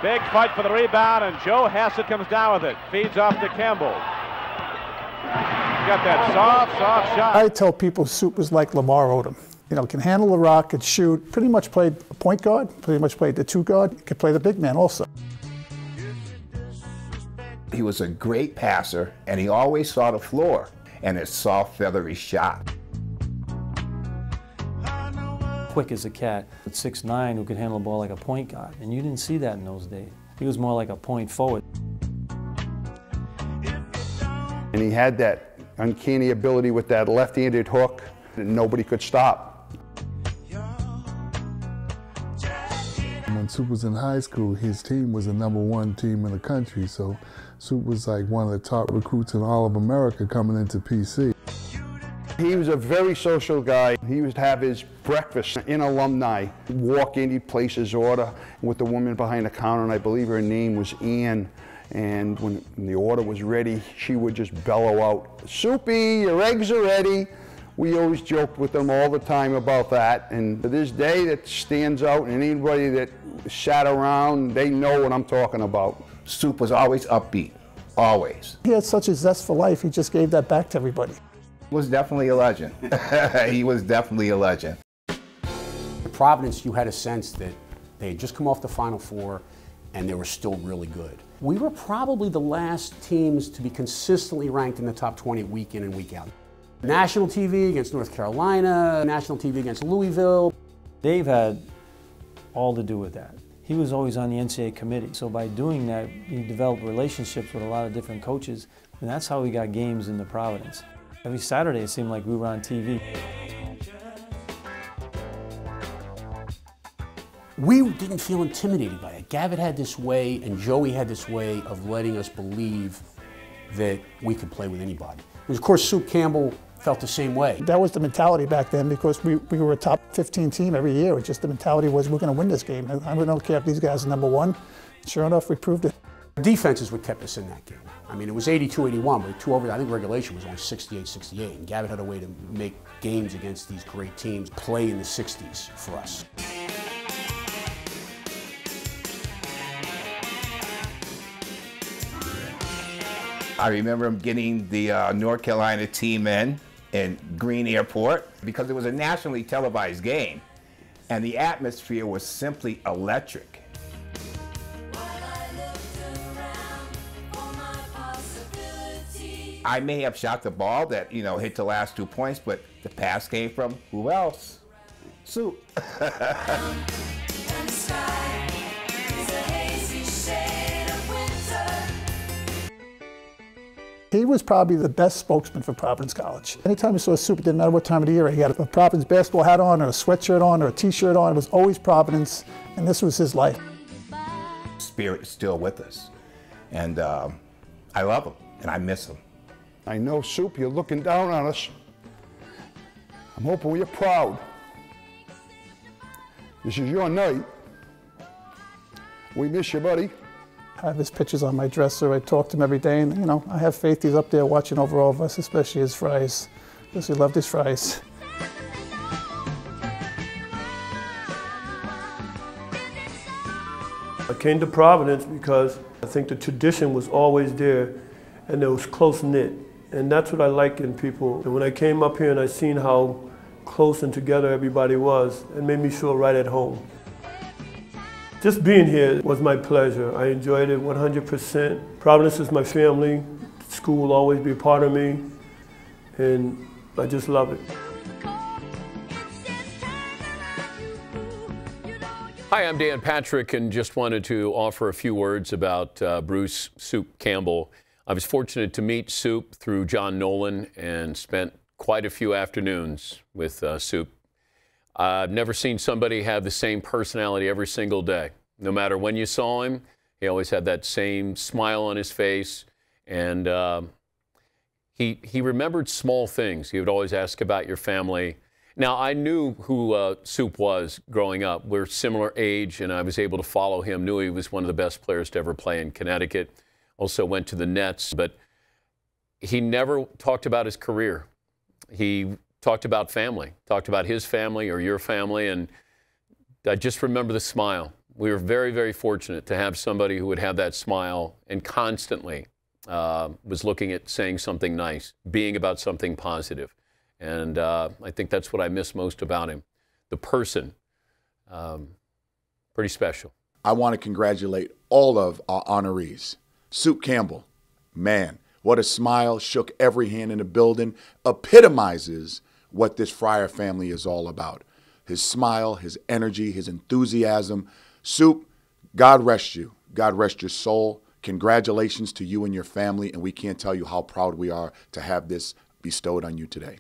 Big fight for the rebound, and Joe Hassett comes down with it. Feeds off to Campbell. Got that soft shot. I tell people Soup was like Lamar Odom. You know, can handle the rock, could shoot, pretty much played a point guard, pretty much played the two guard, could play the big man also. He was a great passer, and he always saw the floor and his soft, feathery shot. Quick as a cat, at 6'9", who could handle the ball like a point guard, and you didn't see that in those days. He was more like a point forward. And he had that uncanny ability with that left-handed hook that nobody could stop. When Soup was in high school, his team was the #1 team in the country, so Soup was like one of the top recruits in all of America coming into PC. He was a very social guy. He would have his breakfast in alumni, walk in, he'd place his order with the woman behind the counter, and I believe her name was Ann. And when the order was ready, she would just bellow out, "Soupy, your eggs are ready." We always joked with them all the time about that. And to this day, that stands out, and anybody that sat around, they know what I'm talking about. Soup was always upbeat, always. He had such a zest for life, he just gave that back to everybody. He was definitely a legend. He was definitely a legend. At Providence, you had a sense that they had just come off the Final Four and they were still really good. We were probably the last teams to be consistently ranked in the top 20 week in and week out. National TV against North Carolina, national TV against Louisville. Dave had all to do with that. He was always on the NCAA committee, so by doing that, he developed relationships with a lot of different coaches, and that's how we got games into Providence. Every Saturday, it seemed like we were on TV. We didn't feel intimidated by it. Gavitt had this way, and Joey had this way of letting us believe that we could play with anybody. And of course, Soup Campbell felt the same way. That was the mentality back then, because we were a top 15 team every year. It's just the mentality was, we're going to win this game. I don't care if these guys are #1. Sure enough, we proved it. Defense is what kept us in that game. I mean, it was 82-81, but I think regulation was only 68-68, and Gavitt had a way to make games against these great teams play in the 60s for us. I remember him getting the North Carolina team in Green Airport, because it was a nationally televised game, and the atmosphere was simply electric. I may have shot the ball that, hit the last 2 points, but the pass came from who else? Soup. He was probably the best spokesman for Providence College. Anytime you saw Soup, it didn't matter what time of the year, he had a Providence basketball hat on, or a sweatshirt on, or a t-shirt on. It was always Providence, and this was his life. Spirit is still with us, and I love him, and I miss him. I know, Soup, you're looking down on us. I'm hoping you're proud. This is your night. We miss you, buddy. I have his pictures on my dresser. I talk to him every day, and I have faith he's up there watching over all of us, especially his fries, because he loved his fries. I came to Providence because I think the tradition was always there, and it was close-knit. And that's what I like in people. And when I came up here and I seen how close and together everybody was, it made me feel right at home. Just being here was my pleasure. I enjoyed it 100%. Providence is my family. School will always be a part of me, and I just love it. Hi, I'm Dan Patrick, and just wanted to offer a few words about Bruce "Soup" Campbell. I was fortunate to meet Soup through John Nolan and spent quite a few afternoons with Soup. I've never seen somebody have the same personality every single day. No matter when you saw him, he always had that same smile on his face, and he remembered small things. He would always ask about your family. Now, I knew who Soup was growing up. We're similar age, and I was able to follow him. Knew he was one of the best players to ever play in Connecticut. Also went to the Nets, but he never talked about his career. He talked about family, talked about his family or your family, and I just remember the smile. We were very, very fortunate to have somebody who would have that smile and constantly was looking at saying something nice, being about something positive. And I think that's what I miss most about him. The person, pretty special. I want to congratulate all of our honorees. Soup Campbell, man, what a smile, shook every hand in the building, epitomizes what this Fryer family is all about. His smile, his energy, his enthusiasm. Soup, God rest you. God rest your soul. Congratulations to you and your family, and we can't tell you how proud we are to have this bestowed on you today.